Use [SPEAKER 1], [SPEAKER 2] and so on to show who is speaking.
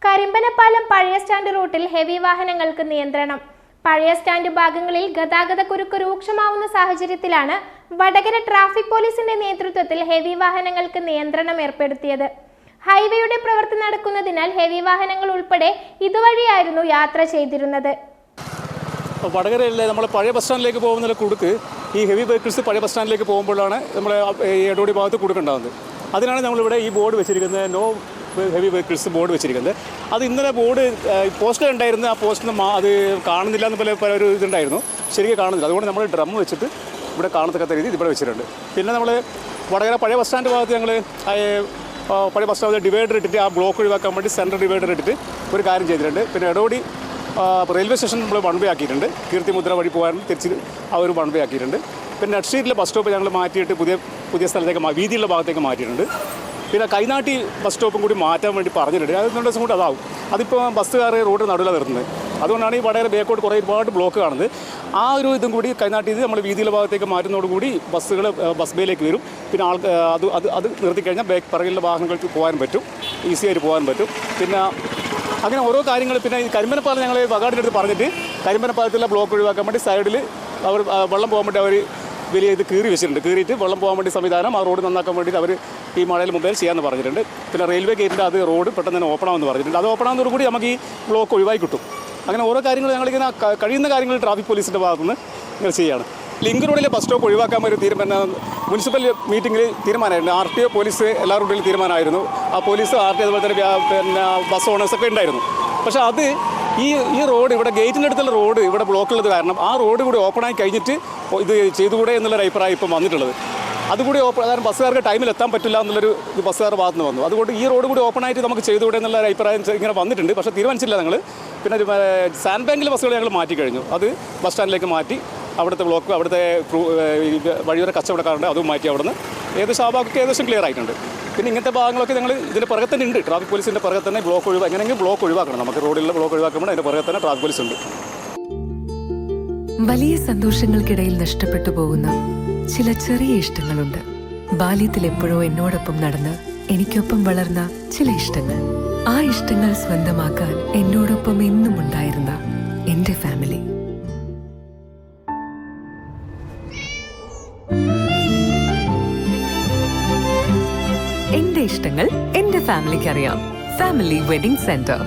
[SPEAKER 1] കരിമ്പനപ്പാലം പഴയ സ്റ്റാൻഡ് റൂട്ടിൽ ഹെവി വാഹനങ്ങൾക്ക് നിയന്ത്രണം. പഴയ സ്റ്റാൻഡ് ഭാഗങ്ങളിൽ ഗതാഗത കുരുക്ക് രൂക്ഷമാവുന്ന സാഹചര്യത്തിലാണ് വടകര ട്രാഫിക് പോലീസിന്റെ നേതൃത്വത്തിൽ ഹെവി വാഹനങ്ങൾക്ക് നിയന്ത്രണം ഏർപ്പെടുത്തിയത്. ഹൈവേയുടെ പ്രവൃത്തി നടക്കുന്നതിനാൽ ഹെവി വാഹനങ്ങൾ ഉൾപ്പെടെ ഇതുവഴിയായിരുന്നു യാത്ര ചെയ്തിരുന്നത്.
[SPEAKER 2] വടകരയിലെ നമ്മൾ പഴയ ബസ് സ്റ്റാൻഡിലേക്ക് പോകുന്ന കുടുക്ക് ഈ ഹെവി വെഹിക്കിൾസ് പഴയ ബസ് സ്റ്റാൻഡിലേക്ക് പോകുമ്പോഴാണ് നമ്മൾ എടോടി ഭാഗത്ത് കുടുക്കുണ്ടാകുന്നത്. അതിനാണ് നമ്മളിവിടെ ഈ ബോർഡ് വെച്ചിരിക്കുന്നത്, നോ ഹെവി വെഹിക്കിൾസ് ബോർഡ് വെച്ചിരിക്കുന്നത്. അത് ഇന്നലെ ബോർഡ് പോസ്റ്റർ ഉണ്ടായിരുന്നു, ആ പോസ്റ്റർ അത് കാണുന്നില്ല എന്ന് പല ഒരു ഇതുണ്ടായിരുന്നു, ശരിക്കും കാണുന്നില്ല. അതുകൊണ്ട് നമ്മൾ ഡ്രം വെച്ചിട്ട് ഇവിടെ കാണത്തക്ക രീതി ഇവിടെ വെച്ചിട്ടുണ്ട്. പിന്നെ നമ്മൾ വടകര പഴയ ബസ് സ്റ്റാൻഡ് ഭാഗത്ത് ഞങ്ങൾ പഴയ ബസ് സ്റ്റാൻഡ് ഡിവൈഡർ ഇട്ടിട്ട് ആ ബ്ലോക്ക് ഒഴിവാക്കാൻ വേണ്ടി സെൻട്രൽ ഡിവൈഡർ ഇട്ടിട്ട് ഒരു കാര്യം ചെയ്തിട്ടുണ്ട്. പിന്നെ എടോടി റെയിൽവേ സ്റ്റേഷൻ നമ്മൾ വൺ വേ ആക്കിയിട്ടുണ്ട്, കീർത്തിമുദ്ര വഴി പോകാൻ തിരിച്ച് ആ ഒരു വൺ വേ ആക്കിയിട്ടുണ്ട്. പിന്നെ നെറ്റ് സ്ട്രീറ്റിലെ ബസ് സ്റ്റോപ്പ് ഞങ്ങൾ മാറ്റിയിട്ട് പുതിയ സ്ഥലത്തേക്ക് വീതിയുള്ള ഭാഗത്തേക്ക് മാറ്റിയിട്ടുണ്ട്. പിന്നെ കൈനാട്ടി ബസ് സ്റ്റോപ്പും കൂടി മാറ്റാൻ വേണ്ടി പറഞ്ഞിട്ടുണ്ട്. അത് 2 ദിവസം കൂടി അതാവും. അതിപ്പോൾ ബസ്സുകാർ റോഡ് നടുവിലാണ് നിർത്തുന്നത്. അതുകൊണ്ടാണ് ഈ വടകര ബേക്കോട്ട് ഒരുപാട് ബ്ലോക്ക് കാണുന്നത്. ആ ഒരു ഇതും കൂടി കൈനാട്ടി നമ്മൾ വീതിയുള്ള ഭാഗത്തേക്ക് മാറ്റുന്നതോടുകൂടി ബസ്സുകൾ ബസ് ബേയിലേക്ക് വരും. പിന്നെ അത് നിർത്തിക്കഴിഞ്ഞാൽ പിറകിലുള്ള വാഹനങ്ങൾക്ക് പോകാൻ പറ്റും, ഈസിയായിട്ട് പോകാൻ പറ്റും. പിന്നെ അങ്ങനെ ഓരോ കാര്യങ്ങൾ. പിന്നെ ഈ കരിമ്പനപ്പാലം ഞങ്ങൾ വകാടിൻ്റെ അടുത്ത് പറഞ്ഞിട്ട് കരിമ്പനപ്പാലത്തിലെ ബ്ലോക്ക് ഒഴിവാക്കാൻ വേണ്ടി സൈഡിൽ അവർ വെള്ളം പോകാൻ വേണ്ടി അവർ വലിയ ഇത് കീറി വെച്ചിട്ടുണ്ട്. കീറിയിട്ട് വെള്ളം പോകാൻ വേണ്ടി സംവിധാനം ആ റോഡ് നന്നാക്കാൻ വേണ്ടിയിട്ട് അവർ ഈ മഴയിൽ മുമ്പേ ചെയ്യാമെന്ന് പറഞ്ഞിട്ടുണ്ട്. പിന്നെ റെയിൽവേ ഗേറ്റിൻ്റെ അത് റോഡ് പെട്ടെന്ന് തന്നെ ഓപ്പൺ ആവുമെന്ന് പറഞ്ഞിട്ടുണ്ട്. അത് ഓപ്പൺ ആവുന്നതോടുകൂടി നമുക്ക് ഈ ബ്ലോക്ക് ഒഴിവായി കിട്ടും. അങ്ങനെ ഓരോ കാര്യങ്ങൾ ഞങ്ങളിങ്ങനെ കഴിയുന്ന കാര്യങ്ങൾ ട്രാഫിക് പോലീസിൻ്റെ ഭാഗത്തുനിന്ന് ഇങ്ങനെ ചെയ്യുകയാണ്. ലിങ്ക് റോഡിലെ ബസ് സ്റ്റോപ്പ് ഒഴിവാക്കാൻ ഒരു മുനിസിപ്പൽ മീറ്റിങ്ങിൽ തീരുമാനമായിരുന്നു. RTO പോലീസ് എല്ലാ റോഡിലും തീരുമാനമായിരുന്നു. ആ പോലീസ് RTO അതുപോലെ തന്നെ പിന്നെ ബസ് ഓണേഴ്സൊക്കെ ഉണ്ടായിരുന്നു. പക്ഷേ അത് ഈ റോഡ് ഇവിടെ ഗേറ്റിൻ്റെ അടുത്തുള്ള റോഡ് ഇവിടെ ബ്ലോക്കുള്ളത് കാരണം ആ റോഡ് കൂടി ഓപ്പണായി കഴിഞ്ഞിട്ട് ഇത് ചെയ്തുകൂടെ എന്നുള്ളൊരു അഭിപ്രായം ഇപ്പം വന്നിട്ടുള്ളത്. അതുകൂടി കാരണം ബസ്സുകാർക്ക് ടൈമിൽ എത്താൻ പറ്റില്ല എന്നുള്ളൊരു ബസ്സുകാരുടെ ഭാഗത്ത് നിന്ന് വന്നു. അതുകൊണ്ട് ഈ റോഡ് കൂടി ഓപ്പണായിട്ട് നമുക്ക് ചെയ്തുകൂടെ എന്നുള്ള അഭിപ്രായം ഇങ്ങനെ വന്നിട്ടുണ്ട്. പക്ഷേ തീരുമാനിച്ചില്ല ഞങ്ങൾ. പിന്നെ സാൻഡ് ബാങ്കിലെ ബസ്സുകൾ ഞങ്ങൾ മാറ്റി കഴിഞ്ഞു. അത് ബസ് സ്റ്റാൻഡിലേക്ക് മാറ്റി അവിടുത്തെ ബ്ലോക്ക് അവിടുത്തെ വഴിയോര കച്ചവടക്കാരുണ്ട്, അതും മാറ്റി അവിടെ നിന്ന് ഏകദേശം ആ ഭാഗമൊക്കെ ഏകദേശം ക്ലിയർ ആയിട്ടുണ്ട്. പിന്നെ ഇങ്ങനത്തെ ഭാഗങ്ങളൊക്കെ ഞങ്ങൾ ഇതിൻ്റെ പുറകെ തന്നെ ഉണ്ട്. ട്രാഫിക് പോലീസിൻ്റെ പുറകെ തന്നെ എങ്ങനെയെങ്കിലും ബ്ലോക്ക് ഒഴിവാക്കണം. നമുക്ക് റോഡിലുള്ള ബ്ലോക്ക് ഒഴിവാക്കുമ്പോൾ അതിൻ്റെ പുറകെ തന്നെ ട്രാഫിക് പോലീസ് ഉണ്ട്.
[SPEAKER 3] വലിയ സന്തോഷങ്ങൾക്കിടയിൽ നഷ്ടപ്പെട്ടു പോകുന്ന ചില ചെറിയ ഇഷ്ടങ്ങളുണ്ട്. ബാല്യത്തിൽ എപ്പോഴോ എന്നോടൊപ്പം നടന്ന് എനിക്കൊപ്പം വളർന്ന ചില ഇഷ്ടങ്ങൾ. ആ ഇഷ്ടങ്ങൾ സ്വന്തമാക്കാൻ എന്നോടൊപ്പം എന്നും ഉണ്ടായിരുന്ന എന്റെ ഫാമിലി. എന്റെ ഇഷ്ടങ്ങൾ എന്റെ ഫാമിലിക്ക് അറിയാം. Family wedding centre.